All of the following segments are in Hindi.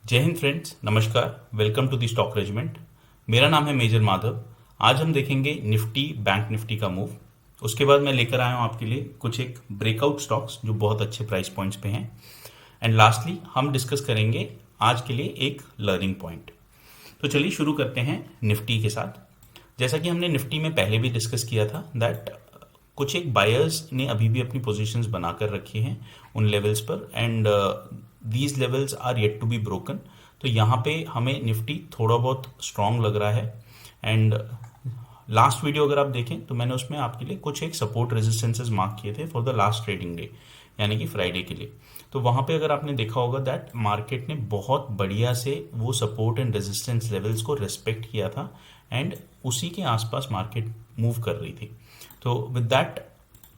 जय हिंद फ्रेंड्स, नमस्कार। Welcome to the stock regiment. मेरा नाम है मेजर माधव। आज हम देखेंगे निफ्टी बैंक निफ्टी का मूव। उसके बाद मैं लेकर आया हूँ आपके लिए कुछ एक ब्रेकआउट स्टॉक्स जो बहुत अच्छे प्राइस पॉइंट्स पे हैं। एंड लास्टली हम डिस्कस करेंगे आज के लिए एक लर्निंग पॉइंट। तो चलिए शुरू करते हैं निफ्टी के साथ। जैसा कि हमने निफ्टी में पहले भी डिस्कस किया था दैट कुछ एक बायर्स ने अभी भी अपनी पोजीशंस बनाकर रखी हैं उन लेवल्स पर, and these levels are yet to be broken. तो यहाँ पे हमें निफ्टी थोड़ा बहुत स्ट्रांग लग रहा है। एंड लास्ट वीडियो अगर आप देखें तो मैंने उसमें आपके लिए कुछ एक सपोर्ट रेजिस्टेंसेस मार्क किए थे for the last trading day, यानी कि फ्राइडे के लिए। तो वहाँ पे अगर आपने देखा होगा दैट मार्केट ने बहुत बढ़िया से वो सपोर्ट एंड रेजिस्टेंस लेवल्स को रिस्पेक्ट किया था एंड उसी के आसपास मार्केट मूव कर रही थी। तो विद दैट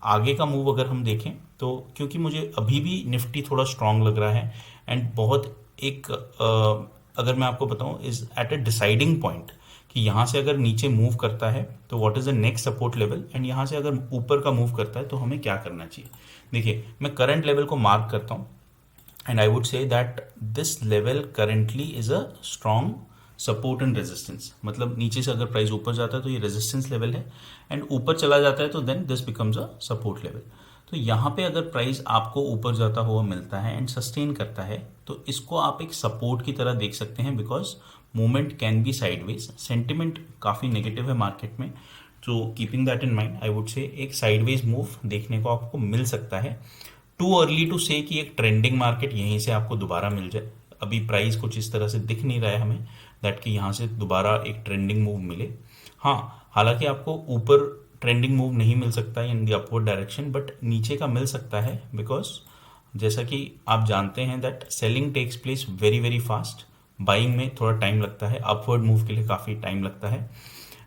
आगे का मूव अगर हम देखें तो क्योंकि मुझे अभी भी निफ्टी थोड़ा स्ट्रांग लग रहा है एंड बहुत एक अगर मैं आपको बताऊं is at a deciding point कि यहाँ से अगर नीचे मूव करता है तो what is the next support level, and यहाँ से अगर ऊपर का मूव करता है तो हमें क्या करना चाहिए। देखिए, मैं करंट लेवल को मार्क करता हूँ and I would say that this level currently is a strong support and resistance. मतलब नीचे से अगर प्राइस ऊपर जाता है तो ये रेजिस्टेंस लेवल है एंड ऊपर चला जाता है तो then this becomes a support level. तो यहाँ पे अगर प्राइस आपको ऊपर जाता हुआ मिलता है एंड सस्टेन करता है तो इसको आप एक सपोर्ट की तरह देख सकते हैं, because movement can be sideways. Sentiment काफ़ी नेगेटिव है मार्केट में, तो keeping that in mind I would say एक साइडवेज मूव देखने को आपको मिल सकता है। टू अर्ली टू से कि एक ट्रेंडिंग मार्केट यहीं से आपको दोबारा मिल जाए। अभी प्राइस कुछ इस तरह से दिख नहीं रहा है हमें दैट कि यहाँ से दोबारा एक ट्रेंडिंग मूव मिले। हाँ, हालांकि आपको ऊपर ट्रेंडिंग मूव नहीं मिल सकता है in the upward direction, but नीचे का मिल सकता है, बिकॉज जैसा कि आप जानते हैं that selling takes place very very fast, buying में थोड़ा टाइम लगता है, अपवर्ड मूव के लिए काफ़ी टाइम लगता है।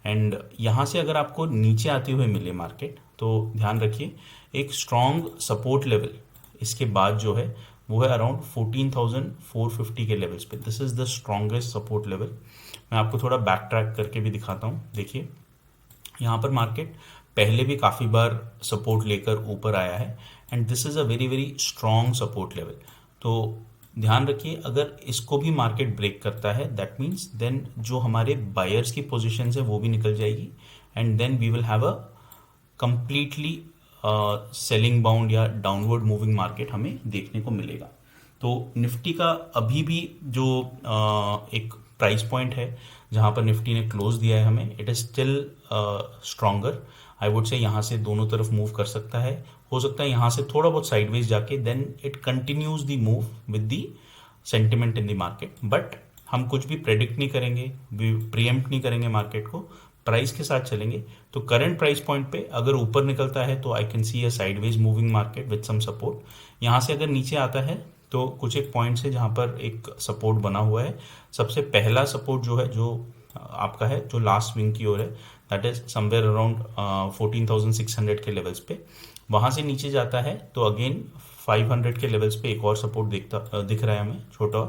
एंड यहाँ से अगर आपको नीचे आते हुए मिले मार्केट तो ध्यान रखिए एक स्ट्रॉन्ग सपोर्ट लेवल इसके बाद जो है वो है अराउंड 14,450 के लेवल्स पे। This is the strongest support level. मैं आपको थोड़ा बैक ट्रैक करके भी दिखाता हूँ। देखिए, यहाँ पर मार्केट पहले भी काफ़ी बार सपोर्ट लेकर ऊपर आया है and this is a very very strong support level. तो ध्यान रखिए अगर इसको भी मार्केट ब्रेक करता है दैट मीन्स देन जो हमारे बायर्स की पोजीशन है वो भी निकल जाएगी and then we will have a completely selling bound या डाउनवर्ड मूविंग मार्केट हमें देखने को मिलेगा। तो निफ्टी का अभी भी जो एक प्राइस पॉइंट है जहां पर निफ्टी ने क्लोज दिया है हमें, it is still stronger. I would say यहाँ से दोनों तरफ मूव कर सकता है, हो सकता है यहाँ से थोड़ा बहुत साइडवेज जाके then it continues the move with the sentiment in the market. But हम कुछ भी प्रेडिक्ट नहीं करेंगे, प्रीएम्प्ट नहीं करेंगे मार्केट को, प्राइस के साथ चलेंगे। तो करंट प्राइस पॉइंट पे अगर ऊपर निकलता है तो I can see a sideways moving market with some support. यहाँ से अगर नीचे आता है तो कुछ एक पॉइंट्स है जहाँ पर एक सपोर्ट बना हुआ है। सबसे पहला सपोर्ट जो है जो आपका है जो लास्ट विंग की ओर है दैट इज समवेयर अराउंड 14,600 के लेवल्स पे। वहाँ से नीचे जाता है तो अगेन 500 के लेवल्स पे एक और सपोर्ट दिख रहा है हमें, छोटा,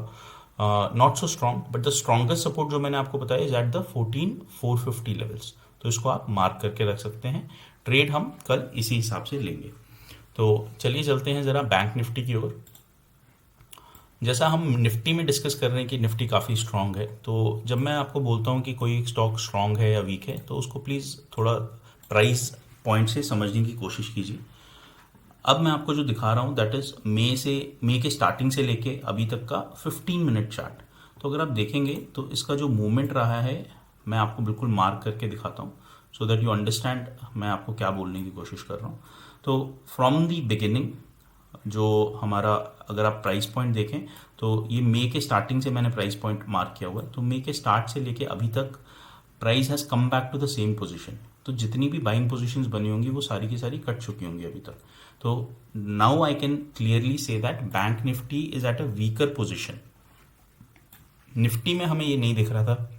not so strong, but the strongest support जो मैंने आपको बताया इज एट द 14,450 लेवल्स। तो इसको आप मार्क करके रख सकते हैं। ट्रेड हम कल इसी हिसाब से लेंगे। तो चलिए चलते हैं ज़रा बैंक निफ्टी की ओर। जैसा हम निफ्टी में डिस्कस कर रहे हैं कि निफ्टी काफ़ी स्ट्रांग है, तो जब मैं आपको बोलता हूँ कि कोई एक स्टॉक स्ट्रांग है या वीक है तो उसको प्लीज़ थोड़ा प्राइस पॉइंट से समझने की कोशिश कीजिए। अब मैं आपको जो दिखा रहा हूँ दैट इज मई के स्टार्टिंग से लेके अभी तक का 15 मिनट चार्ट। तो अगर आप देखेंगे तो इसका जो मूवमेंट रहा है मैं आपको बिल्कुल मार्क करके दिखाता हूँ सो दैट यू अंडरस्टैंड मैं आपको क्या बोलने की कोशिश कर रहा हूँ। तो फ्रॉम दी बिगिनिंग जो हमारा अगर आप प्राइस पॉइंट देखें तो ये मई के स्टार्टिंग से मैंने प्राइस पॉइंट मार्क किया हुआ है। तो मई के स्टार्ट से लेके अभी तक price has come back to the same position. तो जितनी भी बाइंग पोजीशंस बनी होंगी वो सारी की सारी कट चुकी होंगी अभी तक। तो now I can clearly say that bank Nifty is at a weaker position. Nifty में हमें ये नहीं दिख रहा था,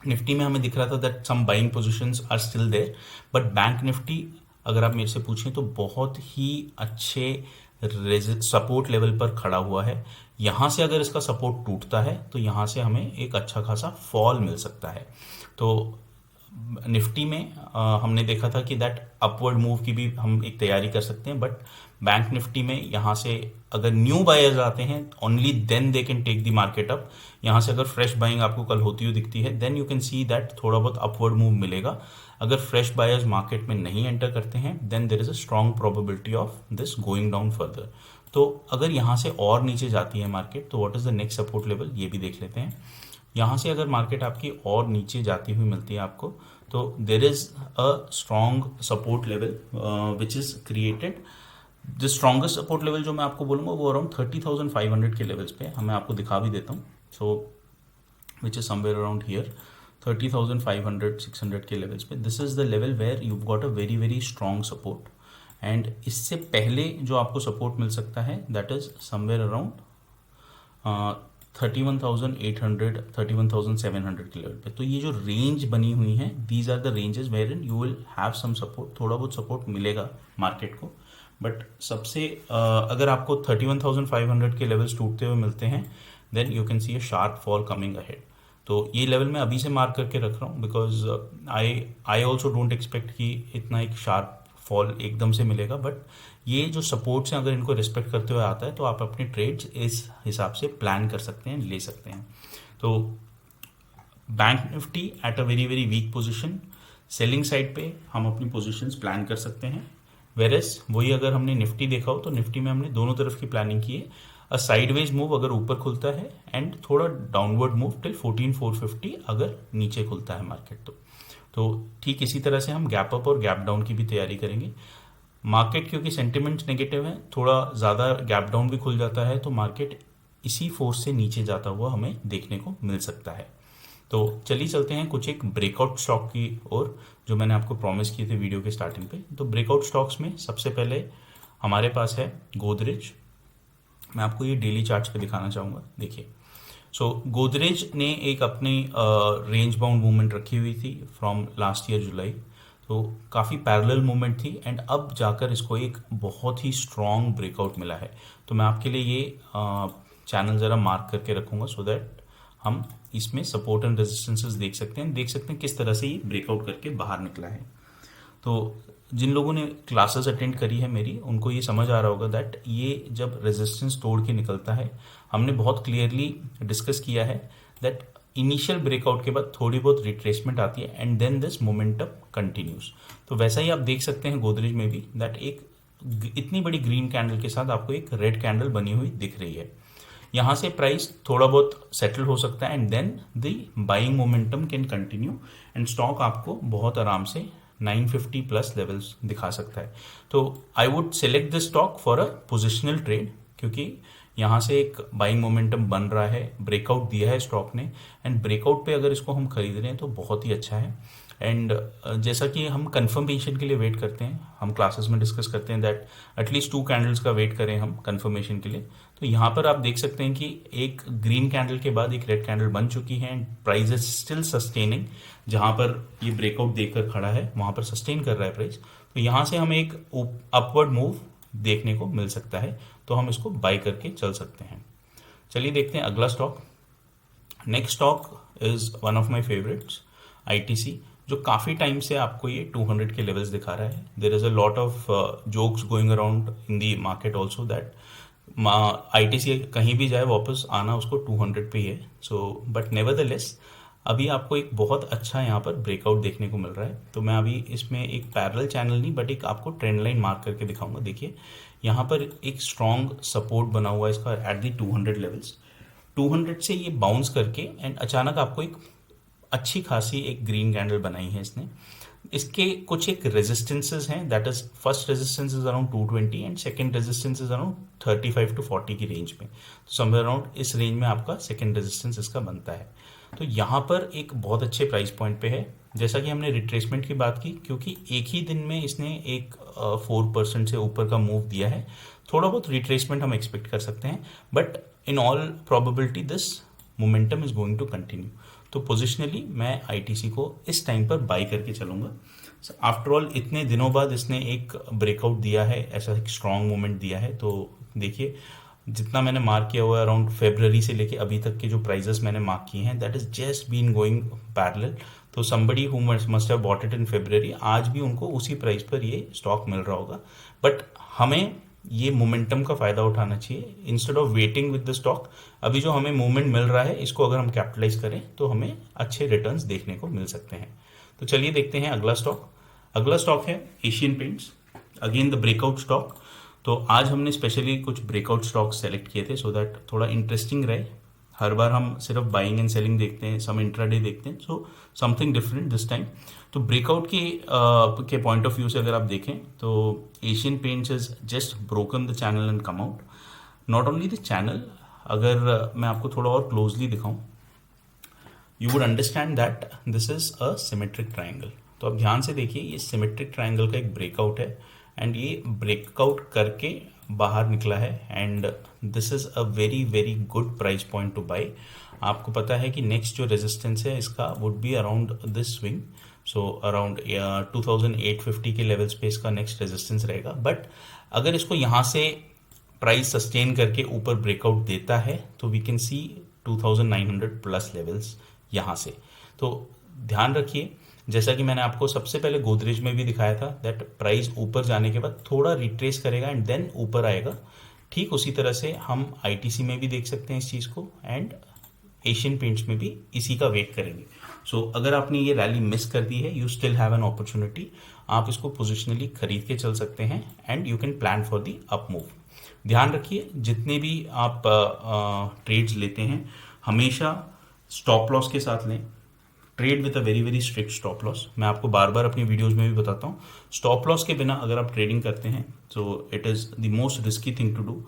निफ्टी में हमें दिख रहा था that some buying positions are still there, but Bank Nifty अगर आप मेरे से पूछें तो बहुत ही अच्छे सपोर्ट लेवल पर खड़ा हुआ है। यहाँ से अगर इसका सपोर्ट टूटता है तो यहाँ से हमें एक अच्छा खासा फॉल मिल सकता है। तो निफ्टी में हमने देखा था कि दैट अपवर्ड मूव की भी हम एक तैयारी कर सकते हैं, बट बैंक निफ्टी में यहाँ से अगर न्यू बायर्स आते हैं only then they can take the market up. यहाँ से अगर फ्रेश बाइंग आपको कल होती हुई दिखती है then you can see that थोड़ा बहुत अपवर्ड मूव मिलेगा। अगर फ्रेश बायर्स मार्केट में नहीं एंटर करते हैं then there is a strong probability of this going down further. तो अगर यहाँ से और नीचे जाती है मार्केट तो what is the next support level ये भी देख लेते हैं। यहाँ से अगर मार्केट आपकी और नीचे जाती हुई मिलती है आपको तो देर is a strong support level which is created. The strongest support level जो मैं आपको बोलूँगा वो अराउंड 30,500 के लेवल्स पे है। मैं आपको दिखा भी देता हूँ। So which is somewhere around here 30,500 600 के लेवल्स पे this is the level where you got a very very strong support. And इससे पहले जो आपको सपोर्ट मिल सकता है दैट इज समवेयर अराउंड 31,800 31,700 के लेवल पे। तो ये जो रेंज बनी हुई है these are the ranges where in you will have some support, थोड़ा बहुत सपोर्ट मिलेगा मार्केट को। बट सबसे अगर आपको 31,500 के लेवल्स टूटते हुए मिलते हैं then you can see a sharp fall coming ahead. तो ये लेवल मैं अभी से मार्क करके रख रहा हूँ because I also don't expect कि इतना एक शार्प फॉल एकदम से मिलेगा। बट ये जो सपोर्ट्स हैं अगर इनको रिस्पेक्ट करते हुए आता है तो आप अपने ट्रेड्स इस हिसाब से प्लान कर सकते हैं, ले सकते हैं। तो bank Nifty at a very very weak position, selling side पे हम अपनी पोजीशंस प्लान कर सकते हैं। वेरेस वही अगर हमने निफ्टी देखा हो तो निफ्टी में हमने दोनों तरफ की प्लानिंग की है। अ साइडवेज मूव अगर ऊपर खुलता है एंड थोड़ा डाउनवर्ड मूव टिल 14,450 अगर नीचे खुलता है मार्केट तो ठीक इसी तरह से हम गैप अप और गैप डाउन की भी तैयारी करेंगे। मार्केट क्योंकि सेंटिमेंट्स नेगेटिव है, थोड़ा ज़्यादा गैप डाउन भी खुल जाता है तो मार्केट इसी फोर्स से नीचे जाता हुआ हमें देखने को मिल सकता है। तो चलिए चलते हैं कुछ एक ब्रेकआउट स्टॉक की ओर जो मैंने आपको प्रॉमिस किए थे वीडियो के स्टार्टिंग पे। तो ब्रेकआउट स्टॉक्स में सबसे पहले हमारे पास है गोदरेज। मैं आपको ये डेली चार्ट्स पे दिखाना चाहूँगा। देखिए सो गोदरेज ने एक अपनी रेंज बाउंड मूवमेंट रखी हुई थी फ्रॉम लास्ट ईयर जुलाई, तो काफ़ी पैरेलल मूवमेंट थी एंड अब जाकर इसको एक बहुत ही स्ट्रॉन्ग ब्रेकआउट मिला है। तो मैं आपके लिए ये चैनल ज़रा मार्क करके रखूँगा सो दैट हम इसमें सपोर्ट एंड रेजिस्टेंसेस देख सकते हैं किस तरह से ये ब्रेकआउट करके बाहर निकला है। तो जिन लोगों ने क्लासेस अटेंड करी है मेरी उनको ये समझ आ रहा होगा दैट ये जब रेजिस्टेंस तोड़ के निकलता है, हमने बहुत क्लियरली डिस्कस किया है दैट इनिशियल ब्रेकआउट के बाद थोड़ी बहुत रिट्रेसमेंट आती है and then this momentum continues. तो वैसा ही आप देख सकते हैं गोदरेज में भी दैट एक इतनी बड़ी ग्रीन कैंडल के साथ आपको एक रेड कैंडल बनी हुई दिख रही है। यहाँ से प्राइस थोड़ा बहुत सेटल हो सकता है and then the buying momentum can continue and stock आपको बहुत आराम से 950 प्लस लेवल्स दिखा सकता है। तो I would select this stock for a positional trade क्योंकि यहाँ से एक बाइंग मोमेंटम बन रहा है, ब्रेकआउट दिया है स्टॉक ने एंड ब्रेकआउट पे अगर इसको हम खरीद रहे हैं तो बहुत ही अच्छा है। एंड जैसा कि हम कंफर्मेशन के लिए वेट करते हैं, हम क्लासेस में डिस्कस करते हैं दैट एटलीस्ट 2 कैंडल्स का वेट करें हम कंफर्मेशन के लिए। तो यहाँ पर आप देख सकते हैं कि एक ग्रीन कैंडल के बाद एक रेड कैंडल बन चुकी है and price is still sustaining. जहाँ पर ये ब्रेकआउट देकर खड़ा है वहाँ पर सस्टेन कर रहा है प्राइस। तो यहाँ से हमें एक अपवर्ड मूव देखने को मिल सकता है तो हम इसको बाई करके चल सकते हैं। चलिए देखते हैं अगला stock. Next stock is one of my favourites ITC, जो काफ़ी टाइम से आपको ये 200 के लेवल्स दिखा रहा है। There is a lot of jokes going around in the market also that ITC कहीं भी जाए वापस आना उसको 200 पे ही है। सो बट नेवरदलेस अभी आपको एक बहुत अच्छा यहाँ पर ब्रेकआउट देखने को मिल रहा है। तो मैं अभी इसमें एक पैरेलल चैनल नहीं बट एक आपको ट्रेंड लाइन मार्क करके दिखाऊंगा। देखिए यहाँ पर एक स्ट्रॉन्ग सपोर्ट बना हुआ है इसका एट दी 200 लेवल्स। 200 से ये बाउंस करके एंड अचानक आपको एक अच्छी खासी एक ग्रीन कैंडल बनाई है इसने। इसके कुछ एक रेजिस्टेंसेस हैं, that is first resistance is around 220 and second resistance is around 35 to 40 की रेंज में। तो समवेयर अराउंड इस रेंज में आपका सेकंड रेजिस्टेंस इसका बनता है। तो यहाँ पर एक बहुत अच्छे प्राइस पॉइंट पे है। जैसा कि हमने रिट्रेसमेंट की बात की, क्योंकि एक ही दिन में इसने एक 4% से ऊपर का मूव दिया है, थोड़ा बहुत रिट्रेसमेंट हम एक्सपेक्ट कर सकते हैं but in all probability this momentum is going to continue. तो पोजिशनली मैं आईटीसी को इस टाइम पर बाई करके चलूंगा। आफ्टर ऑल इतने दिनों बाद इसने एक ब्रेकआउट दिया है, ऐसा एक स्ट्रॉन्ग मूवमेंट दिया है। तो देखिए जितना मैंने मार्क किया हुआ है अराउंड फेब्रवरी से लेके अभी तक के जो प्राइजेस मैंने मार्क किए हैं, that is just been going parallel. तो somebody who must have bought it in February, आज भी उनको उसी प्राइस पर ये स्टॉक मिल रहा होगा। बट हमें ये मोमेंटम का फायदा उठाना चाहिए instead of waiting with the stock. अभी जो हमें मूवमेंट मिल रहा है, इसको अगर हम कैपिटलाइज करें तो हमें अच्छे रिटर्न्स देखने को मिल सकते हैं। तो चलिए देखते हैं अगला स्टॉक। अगला स्टॉक है Asian paints, again the breakout stock. तो आज हमने स्पेशली कुछ ब्रेकआउट स्टॉक सेलेक्ट किए थे सो दैट थोड़ा इंटरेस्टिंग रहे। हर बार हम सिर्फ बाइंग एंड सेलिंग देखते हैं, सम इंट्राडे देखते हैं, so something different this time. तो ब्रेकआउट के पॉइंट ऑफ व्यू से अगर आप देखें तो Asian paints is just broken the channel and come out. Not only the channel, अगर मैं आपको थोड़ा और क्लोजली दिखाऊं, you would understand that this is a symmetric triangle. तो आप ध्यान से देखिए, ये सिमेट्रिक ट्राइंगल का एक ब्रेकआउट है एंड ये ब्रेकआउट करके बाहर निकला है and this is a very very good price point to buy. आपको पता है कि नेक्स्ट जो रेजिस्टेंस है इसका would be around this swing, so around 2850 के लेवल्स पे इसका नेक्स्ट रेजिस्टेंस रहेगा। बट अगर इसको यहाँ से प्राइस सस्टेन करके ऊपर ब्रेकआउट देता है तो we can see 2900 plus levels यहाँ से। तो ध्यान रखिए, जैसा कि मैंने आपको सबसे पहले गोदरेज में भी दिखाया था दैट प्राइस ऊपर जाने के बाद थोड़ा रिट्रेस करेगा एंड देन ऊपर आएगा। ठीक उसी तरह से हम आईटीसी में भी देख सकते हैं इस चीज़ को एंड एशियन पेंट्स में भी इसी का वेट करेंगे। सो अगर आपने ये रैली मिस कर दी है, you still have an opportunity, आप इसको पोजिशनली खरीद के चल सकते हैं and you can plan for the up move. ध्यान रखिए, जितने भी आप ट्रेड्स लेते हैं हमेशा स्टॉप लॉस के साथ लें। Trade with a very very strict stop loss. मैं आपको बार बार अपनी वीडियोस में भी बताता हूँ, स्टॉप लॉस के बिना अगर आप ट्रेडिंग करते हैं तो it is the most risky thing to do.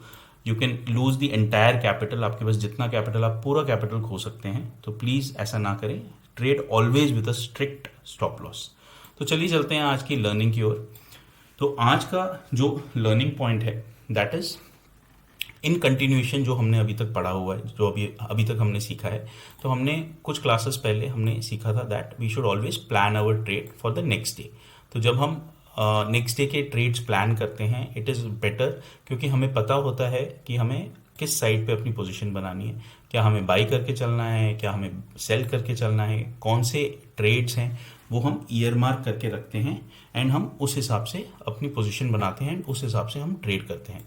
You can lose the entire capital, आपके पास जितना कैपिटल आप पूरा कैपिटल खो सकते हैं। तो प्लीज़ ऐसा ना करें, trade always with a strict stop loss. तो चलिए चलते हैं आज की लर्निंग की ओर। तो आज का जो लर्निंग पॉइंट है दैट इज इन कंटिन्यूएशन जो हमने अभी तक पढ़ा हुआ है, जो अभी तक हमने सीखा है। तो हमने कुछ क्लासेस पहले हमने सीखा था that we should always plan our trade for the next day. तो जब हम नेक्स्ट डे के ट्रेड्स प्लान करते हैं इट इज़ बेटर, क्योंकि हमें पता होता है कि हमें किस साइड पे अपनी पोजीशन बनानी है। क्या हमें बाई करके चलना है, क्या हमें सेल करके चलना है, कौन से ट्रेड्स हैं वो हम ईयर मार्क करके रखते हैं एंड हम उस हिसाब से अपनी पोजीशन बनाते हैं, उस हिसाब से हम ट्रेड करते हैं।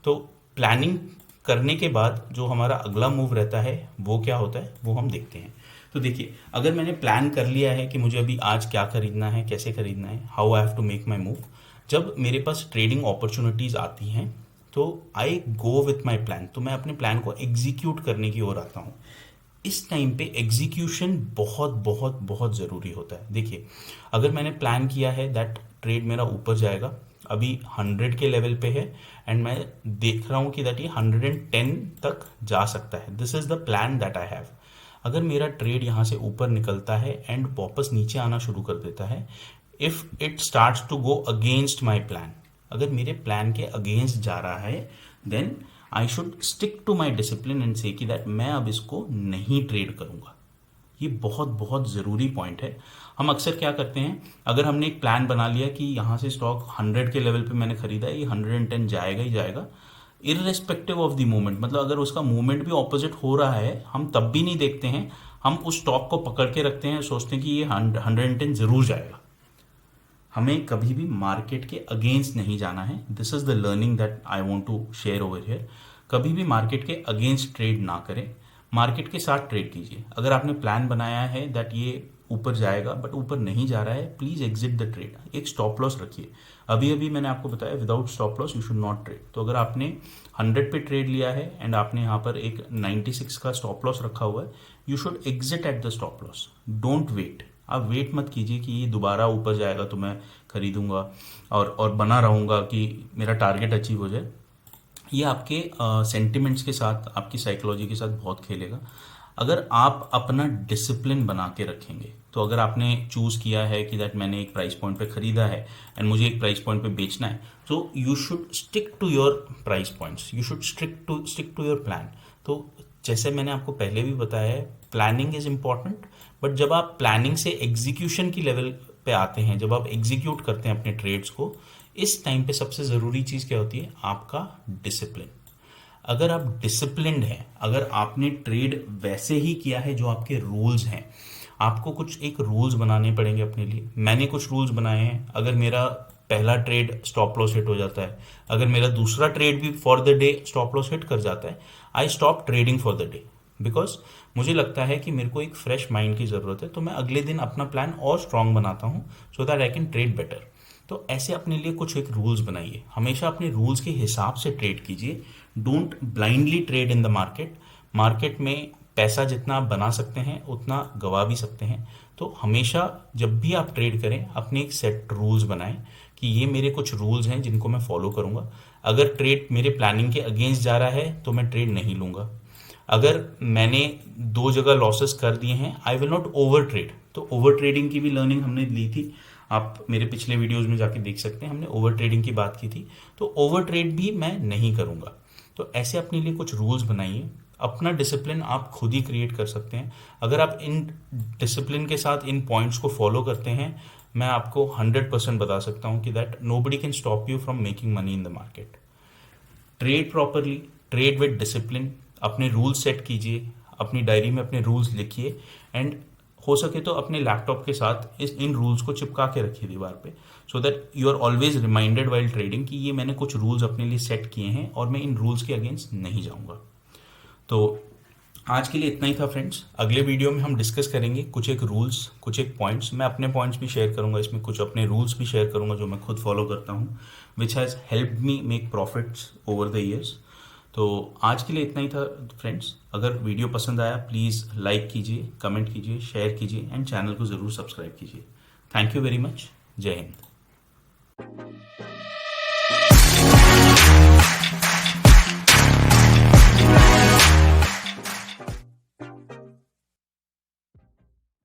तो प्लानिंग करने के बाद जो हमारा अगला मूव रहता है वो क्या होता है वो हम देखते हैं। तो देखिए, अगर मैंने प्लान कर लिया है कि मुझे अभी आज क्या खरीदना है, कैसे खरीदना है, how I have to make my move, जब मेरे पास ट्रेडिंग अपॉर्चुनिटीज़ आती हैं तो आई गो विथ माई प्लान। तो मैं अपने प्लान को एग्जीक्यूट करने की ओर आता हूँ। इस टाइम पे एग्जीक्यूशन बहुत बहुत बहुत ज़रूरी होता है। देखिए, अगर मैंने प्लान किया है दैट ट्रेड मेरा ऊपर जाएगा, अभी 100 के लेवल पे है एंड मैं देख रहा हूँ कि दैट ये 110 तक जा सकता है, this is the plan that I have. अगर मेरा ट्रेड यहाँ से ऊपर निकलता है एंड वापस नीचे आना शुरू कर देता है, if it starts to go against my plan, अगर मेरे प्लान के अगेंस्ट जा रहा है, then I should stick to my discipline and say that that मैं अब इसको नहीं ट्रेड करूँगा। ये बहुत बहुत ज़रूरी पॉइंट है। हम अक्सर क्या करते हैं, अगर हमने एक प्लान बना लिया कि यहाँ से स्टॉक 100 के लेवल पे मैंने खरीदा है, ये 110 जाएगा ही जाएगा इररेस्पेक्टिव ऑफ द मूवमेंट। मतलब अगर उसका मूवमेंट भी ऑपोजिट हो रहा है हम तब भी नहीं देखते हैं, हम उस स्टॉक को पकड़ के रखते हैं, सोचते हैं कि ये 110 ज़रूर जाएगा। हमें कभी भी मार्केट के अगेंस्ट नहीं जाना है। This is the learning that I want to share over here. कभी भी मार्केट के अगेंस्ट ट्रेड ना करें, मार्केट के साथ ट्रेड कीजिए। अगर आपने प्लान बनाया है दैट ये ऊपर जाएगा बट ऊपर नहीं जा रहा है, प्लीज़ एग्जिट द ट्रेड। एक स्टॉप लॉस रखिए। अभी अभी मैंने आपको बताया without stop loss you should not trade. तो अगर आपने 100 पे ट्रेड लिया है एंड आपने यहाँ पर एक 96 का स्टॉप लॉस रखा हुआ है, you should exit at the stop loss, don't wait. आप वेट मत कीजिए कि ये दोबारा ऊपर जाएगा तो मैं खरीदूंगा और बना रहूँगा कि मेरा टारगेट अचीव हो जाए। ये आपके सेंटिमेंट्स के साथ, आपकी साइकोलॉजी के साथ बहुत खेलेगा। अगर आप अपना डिसिप्लिन बना के रखेंगे, तो अगर आपने चूज़ किया है कि दैट मैंने एक प्राइस पॉइंट पे ख़रीदा है एंड मुझे एक प्राइस पॉइंट पे बेचना है, तो you should stick to your price points, you should stick to your plan. तो जैसे मैंने आपको पहले भी बताया है, प्लानिंग इज़ इम्पॉर्टेंट, बट जब आप प्लानिंग से एग्जीक्यूशन की लेवल पे आते हैं, जब आप एग्जीक्यूट करते हैं अपने ट्रेड्स को, इस टाइम पे सबसे ज़रूरी चीज़ क्या होती है, आपका डिसिप्लिन। अगर आप डिसिप्लिन्ड हैं, अगर आपने ट्रेड वैसे ही किया है जो आपके रूल्स हैं, आपको कुछ एक रूल्स बनाने पड़ेंगे अपने लिए। मैंने कुछ रूल्स बनाए हैं। अगर मेरा पहला ट्रेड स्टॉप लॉस हिट हो जाता है, अगर मेरा दूसरा ट्रेड भी for the day stop loss hit कर जाता है, I stop trading for the day, because मुझे लगता है कि मेरे को एक फ्रेश माइंड की ज़रूरत है। तो मैं अगले दिन अपना प्लान और स्ट्रांग बनाता हूँ so that I can trade better. तो ऐसे अपने लिए कुछ एक रूल्स बनाइए, हमेशा अपने रूल्स के हिसाब से ट्रेड कीजिए। Don't blindly trade in the market. Market में पैसा जितना आप बना सकते हैं उतना गवा भी सकते हैं। तो हमेशा जब भी आप ट्रेड करें अपने एक सेट रूल्स बनाएं कि ये मेरे कुछ रूल्स हैं जिनको मैं फॉलो करूंगा। अगर ट्रेड मेरे प्लानिंग के अगेंस्ट जा रहा है तो मैं ट्रेड नहीं लूंगा। अगर मैंने 2 जगह लॉसेस कर दिए हैं, I will not over trade. तो ओवर ट्रेडिंग की भी लर्निंग हमने ली थी, आप मेरे पिछले वीडियोस में जाके देख सकते हैं, हमने ओवर ट्रेडिंग की बात की थी। तो ओवर ट्रेड भी मैं नहीं करूंगा। तो ऐसे अपने लिए कुछ रूल्स बनाइए। अपना डिसिप्लिन आप खुद ही क्रिएट कर सकते हैं। अगर आप इन डिसिप्लिन के साथ इन पॉइंट्स को फॉलो करते हैं, मैं आपको 100% बता सकता हूं कि that nobody can stop you from making money in the market. Trade properly, trade with discipline, अपने रूल्स सेट कीजिए, अपनी डायरी में अपने रूल्स लिखिए, एंड हो सके तो अपने लैपटॉप के साथ इन रूल्स को चिपका के रखिए दीवार पे, so that you are always reminded while trading कि ये मैंने कुछ रूल्स अपने लिए सेट किए हैं और मैं इन रूल्स के अगेंस्ट नहीं जाऊंगा। तो आज के लिए इतना ही था फ्रेंड्स। अगले वीडियो में हम डिस्कस करेंगे कुछ एक रूल्स, कुछ एक पॉइंट्स। मैं अपने पॉइंट्स भी शेयर करूंगा इसमें, कुछ अपने रूल्स भी शेयर करूंगा जो मैं खुद फॉलो करता हूँ, which has helped me make profits over the years. तो आज के लिए इतना ही था फ्रेंड्स। अगर वीडियो पसंद आया प्लीज़ लाइक कीजिए, कमेंट कीजिए, शेयर कीजिए एंड चैनल को ज़रूर सब्सक्राइब कीजिए। Thank you very much. जय हिंद।